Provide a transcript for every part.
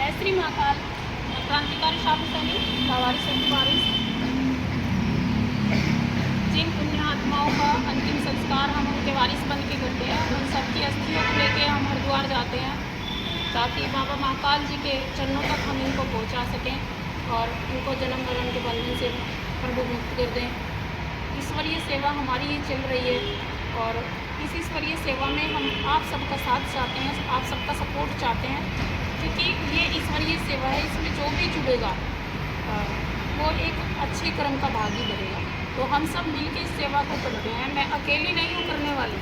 जय श्री महाकाल। क्रांतिकारी साधु सैनिक लावारिस और वारिस, जिन पुण्य आत्माओं का अंतिम संस्कार हम उनके वारिस बन के करते हैं, उन सबकी अस्थियों को लेके हम हरिद्वार जाते हैं ताकि बाबा महाकाल जी के चरणों तक हम इनको पहुंचा सकें और उनको जन्म मरण के बंधन से प्रभु मुक्त कर दें। ईश्वरीय सेवा हमारी ये चल रही है और इस ईश्वरीय सेवा में हम आप सबका साथ चाहते हैं, आप सबका सपोर्ट चाहते हैं, क्योंकि ये ईश्वरीय सेवा है। इसमें जो भी जुड़ेगा वो एक अच्छे कर्म का भागी बनेगा। तो हम सब मिलकर इस सेवा को करते हैं। मैं अकेली नहीं हूँ करने वाली,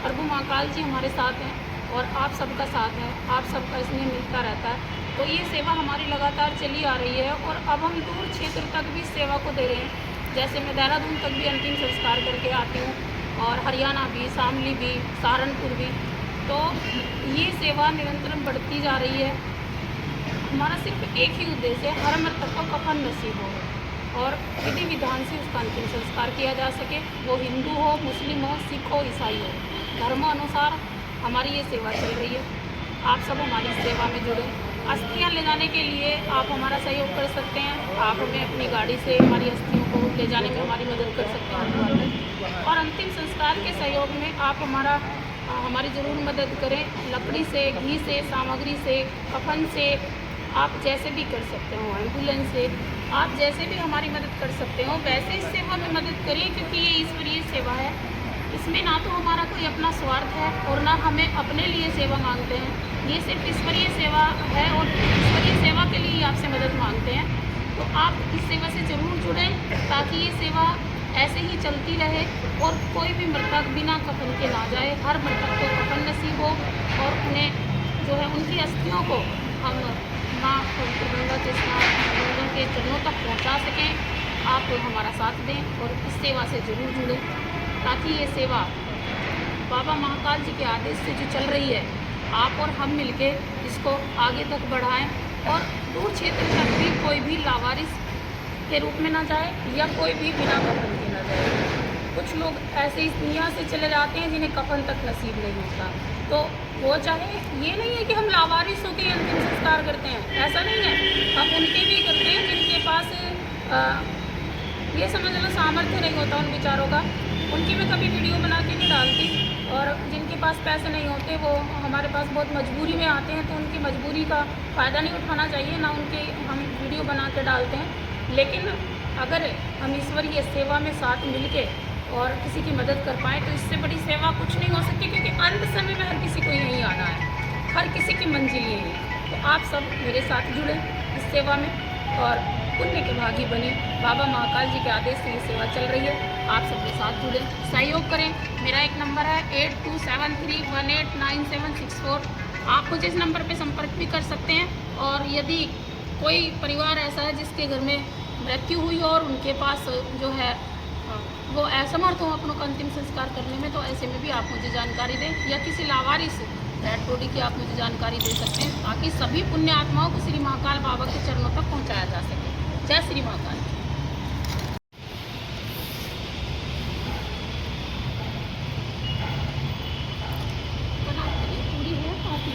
प्रभु महाकाल जी हमारे साथ हैं और आप सबका साथ है, आप सबका इसमें मिलता रहता है। तो ये सेवा हमारी लगातार चली आ रही है और अब हम दूर क्षेत्र तक भी इस सेवा को दे रहे हैं। जैसे मैं देहरादून तक भी अंतिम संस्कार करके आती हूँ और हरियाणा भी, शामली भी, सहारनपुर भी। तो ये सेवा निरंतर बढ़ती जा रही है। हमारा सिर्फ एक ही उद्देश्य है, हर मृतक को कफन नसीब हो और विधि विधान से उसका अंतिम संस्कार किया जा सके। वो हिंदू हो, मुस्लिम हो, सिख हो, ईसाई हो, धर्मों अनुसार हमारी ये सेवा चल रही है। आप सब हमारी इस सेवा में जुड़े। अस्थियाँ ले जाने के लिए आप हमारा सहयोग कर सकते हैं। आप हमें अपनी गाड़ी से हमारी अस्थियों को ले जाने में हमारी मदद कर सकते हैं और अंतिम संस्कार के सहयोग में आप हमारी ज़रूर मदद करें। लकड़ी से, घी से, सामग्री से, कफन से, आप जैसे भी कर सकते हो, एम्बुलेंस से, आप जैसे भी हमारी मदद कर सकते हो वैसे इस सेवा में मदद करिए, क्योंकि ये ईश्वरीय सेवा है। इसमें ना तो हमारा कोई अपना स्वार्थ है और ना हमें अपने लिए सेवा मांगते हैं। ये सिर्फ ईश्वरीय सेवा है और ईश्वरीय सेवा के लिए आपसे मदद मांगते हैं। तो आप इस सेवा से ज़रूर जुड़ें ताकि ये सेवा ऐसे ही चलती रहे और कोई भी मृतक बिना कफन के ना जाए। हर मृतक को कफन नसीब हो और उन्हें जो है उनकी अस्थियों को हम माँ पवित्र गंगा के चरणों तक पहुँचा सकें। आप हमारा साथ दें और इस सेवा से ज़रूर जुड़ें ताकि ये सेवा बाबा महाकाल जी के आदेश से जो चल रही है, आप और हम मिलके इसको आगे तक बढ़ाएं और दूर क्षेत्र तक भी कोई भी लावारिस के रूप में ना जाए या कोई भी बिना कफन के ना जाए। कुछ लोग ऐसे इस दुनिया से चले जाते हैं जिन्हें कफन तक नसीब नहीं होता। तो वो चाहे ये नहीं है कि हम लावारिस होकर अंतिम संस्कार करते हैं, ऐसा नहीं है। हम उनके भी करते हैं जिनके पास ये समझ लो सामर्थ्य नहीं होता उन बेचारों का। उनकी मैं कभी वीडियो बना के नहीं डालती और जिनके पास पैसे नहीं होते वो हमारे पास बहुत मजबूरी में आते हैं, तो उनकी मजबूरी का फ़ायदा नहीं उठाना चाहिए, ना उनके हम वीडियो बना के डालते हैं। लेकिन अगर हम ईश्वरीय सेवा में साथ मिलके और किसी की मदद कर पाएँ तो इससे बड़ी सेवा कुछ नहीं हो सकती, क्योंकि अंत समय में हर किसी को यहीं आना है, हर किसी की मंजिल यही है। तो आप सब मेरे साथ जुड़े इस सेवा में और पुण्य के भागी बने। बाबा महाकाल जी के आदेश से ये सेवा चल रही है। आप सबके साथ जुड़े, सहयोग करें। मेरा एक नंबर है 8273189764। आप मुझे इस नंबर पे संपर्क भी कर सकते हैं। और यदि कोई परिवार ऐसा है जिसके घर में मृत्यु हुई और उनके पास जो है वो असमर्थ हो अपनों का अंतिम संस्कार करने में, तो ऐसे में भी आप मुझे जानकारी दें या किसी लावारिस डेड बॉडी की आप मुझे जानकारी दे सकते हैं ताकि सभी पुण्य आत्माओं को श्री महाकाल बाबा के चरणों तक पहुंचाया जा सके। जय श्री महाकाल। पूरी है काफी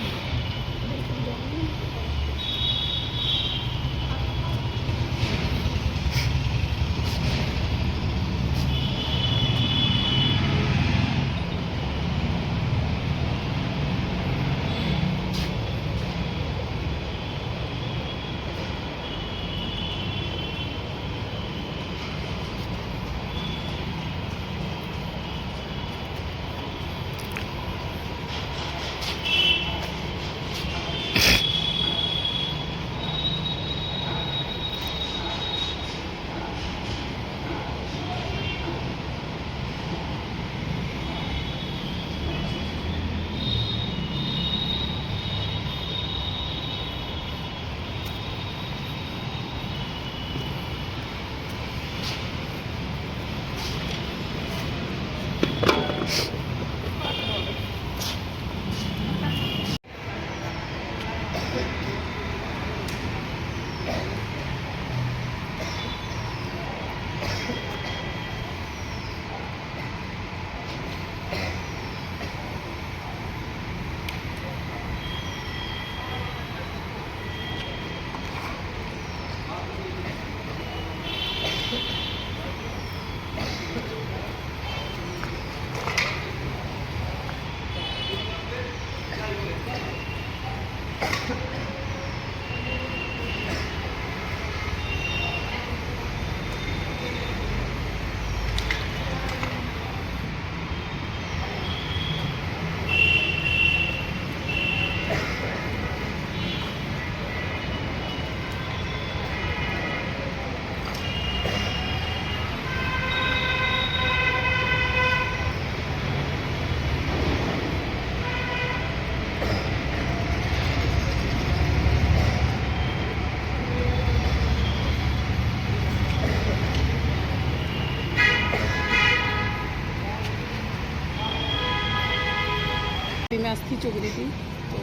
में अस्थि चुभ रही थी, तो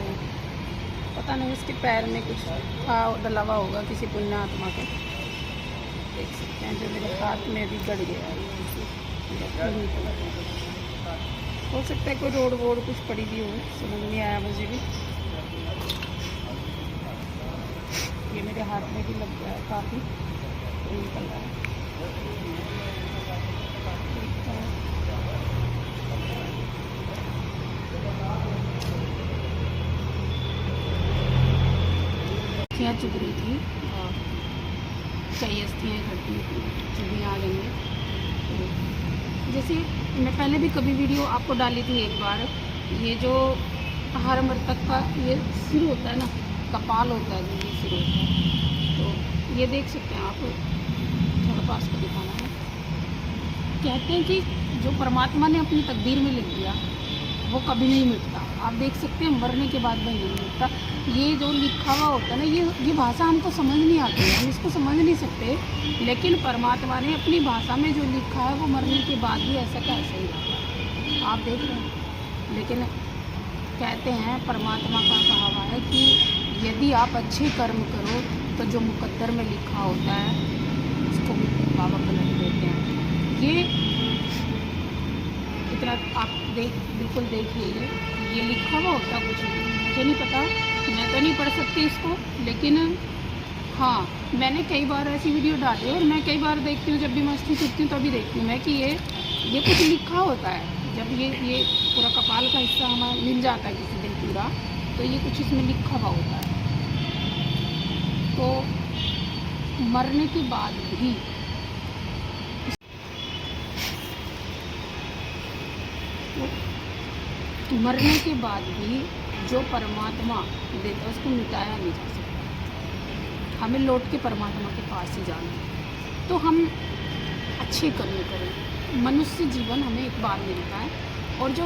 पता नहीं उसके पैर में कुछ था, डला हुआ होगा किसी पुण्य आत्मा के। देख सकते हैं जो मेरे हाथ में भी गड़ गया है, हो सकता है कोई रोड वोड कुछ पड़ी भी हो, समझ नहीं आया मुझे भी। ये मेरे हाथ में भी लग गया है, काफ़ी निकल रहा है। अस्थियाँ चुभ रही थी और कई अस्थियाँ इकट्ठी चुभियाँ आ गई हैं। तो जैसे मैं पहले भी कभी वीडियो आपको डाली थी एक बार, ये जो हर मृतक का ये सिर होता है ना, कपाल होता है, जो ये सिर होता है, तो ये देख सकते हैं आप, थोड़ा पास को दिखाना है। कहते हैं कि जो परमात्मा ने अपनी तकदीर में लिख दिया वो कभी नहीं मिटता। आप देख सकते हैं मरने के बाद भी नहीं मिटता। ये जो लिखा हुआ होता है ना, ये भाषा हमको समझ नहीं आती है, हम इसको समझ नहीं सकते, लेकिन परमात्मा ने अपनी भाषा में जो लिखा है वो मरने के बाद भी ऐसा का ऐसा ही रहता है। आप देख रहे हैं। लेकिन कहते हैं परमात्मा का कहा हुआ है कि यदि आप अच्छे कर्म करो तो जो मुकद्दर में लिखा होता है उसको भी बाबा पलट देते हैं। ये इतना आप बिल्कुल देखिए, ये लिखा हुआ होता कुछ नहीं, मुझे नहीं पता, मैं तो नहीं पढ़ सकती इसको, लेकिन हाँ मैंने कई बार ऐसी वीडियो डाली और मैं कई बार देखती हूँ, जब भी मस्ती चुपती हूँ तभी देखती हूँ मैं कि ये कुछ लिखा होता है। जब ये पूरा कपाल का हिस्सा हमारा मिल जाता है किसी दिन पूरा, तो ये कुछ इसमें लिखा हुआ होता है। तो मरने के बाद भी जो परमात्मा देता है उसको मिटाया नहीं जा सकता। हमें लौट के परमात्मा के पास ही जाना है। तो हम अच्छे कर्म करें। मनुष्य जीवन हमें एक बार मिलता है, और जो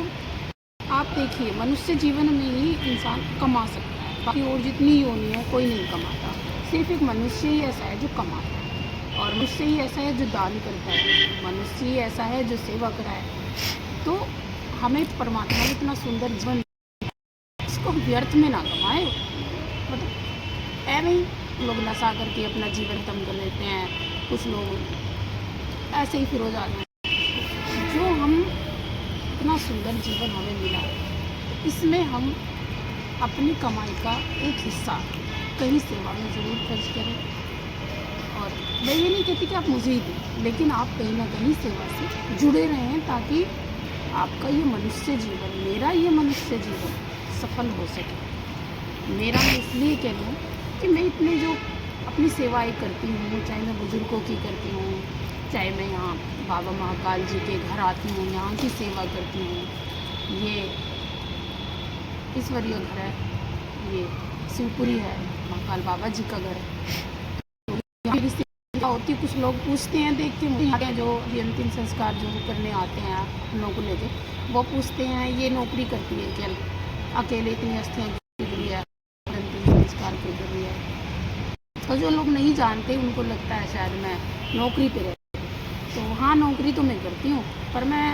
आप देखिए मनुष्य जीवन में ही इंसान कमा सकता है, बाकी और जितनी योनि है कोई नहीं कमाता। सिर्फ एक मनुष्य ही ऐसा है जो कमाता है, और मनुष्य ही ऐसा है जो दान करता है, मनुष्य ही ऐसा है जो सेवा कराए। तो हमें परमात्मा ने इतना सुंदर जीवन, इसको व्यर्थ में ना कमाए। मतलब ऐਵੇਂ ही लोग नशा करके अपना जीवन खत्म कर लेते हैं, कुछ लोग ऐसे ही फिर हो जाते हैं। जो हम इतना सुंदर जीवन हमें मिला, इसमें हम अपनी कमाई का एक हिस्सा कहीं सेवा में ज़रूर खर्च करें। और मैं ये नहीं कहती कि आप मुझे ही दें, लेकिन आप कहीं ना कहीं सेवा से जुड़े रहें, ताकि आपका ये मनुष्य जीवन, मेरा ये मनुष्य जीवन सफल हो सके। मेरा मैं इसलिए कह रही हूँ कि मैं इतने जो अपनी सेवाएं करती हूँ, चाहे मैं बुज़ुर्गों की करती हूँ, चाहे मैं यहाँ बाबा महाकाल जी के घर आती हूँ, यहाँ की सेवा करती हूँ। ये ईश्वरीय घर है, ये शिवपुरी है, महाकाल बाबा जी का घर है। तो यहाँ सेवा होती, कुछ लोग पूछते हैं, देखते हैं मुझे जो ये अंतिम संस्कार जो करने आते हैं उन लोगों को लेके, वो पूछते हैं ये नौकरी करती है क्या, अकेले इतनी अस्थियाँ गिर रही है, अंतिम संस्कार क्यों कर रही है। तो जो लोग नहीं जानते उनको लगता है शायद मैं नौकरी पे रहती हूँ। तो हाँ, नौकरी तो मैं करती हूँ, पर मैं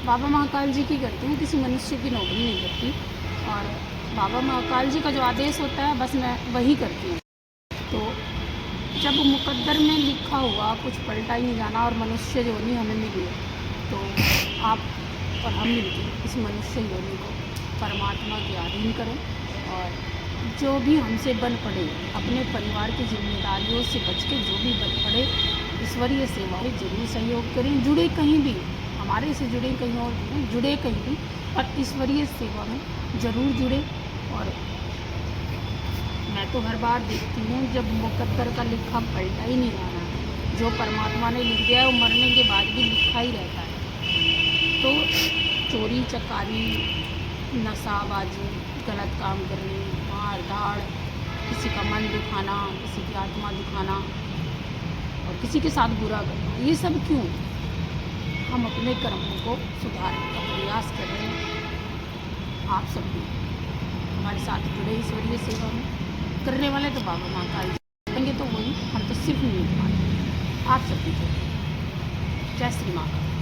बाबा महाकाल जी की करती हूँ, किसी मनुष्य की नौकरी नहीं करती। और बाबा महाकाल जी का जो आदेश होता है बस मैं वही करती हूँ। तो जब मुकद्दर में लिखा हुआ कुछ पलटा ही नहीं जाना, और मनुष्य योनि हमें मिली, तो आप और हम मिलकर इस मनुष्य योनि को परमात्मा के अधीन करें, और जो भी हमसे बन पड़े, अपने परिवार की जिम्मेदारियों से बच के जो भी बन पड़े, ईश्वरीय सेवा में जरूर सहयोग करें। जुड़े कहीं भी, हमारे से जुड़े कहीं और जुड़े कहीं भी, पर ईश्वरीय सेवा में ज़रूर जुड़े। और मैं तो हर बार देखती हूँ जब मुकद्दर का लिखा पलटा ही नहीं जाना, जो परमात्मा ने लिख दिया है वो मरने के बाद भी लिखा ही रहता है। तो चोरी चकारी, नशाबाजी, गलत काम करने, मार धाड़, किसी का मन दुखाना, किसी की आत्मा दुखाना, और किसी के साथ बुरा करना, ये सब क्यों? हम अपने कर्मों को सुधारने का प्रयास कर रहे हैं। आप सब भी हमारे साथ जुड़े ईश्वरीय सेवा में। करने वाले तो बाबा महाकाल जी करेंगे, तो वही, हम तो सिर्फ नहीं मानते। आप सब भी जुड़े। जय श्री महाकाल।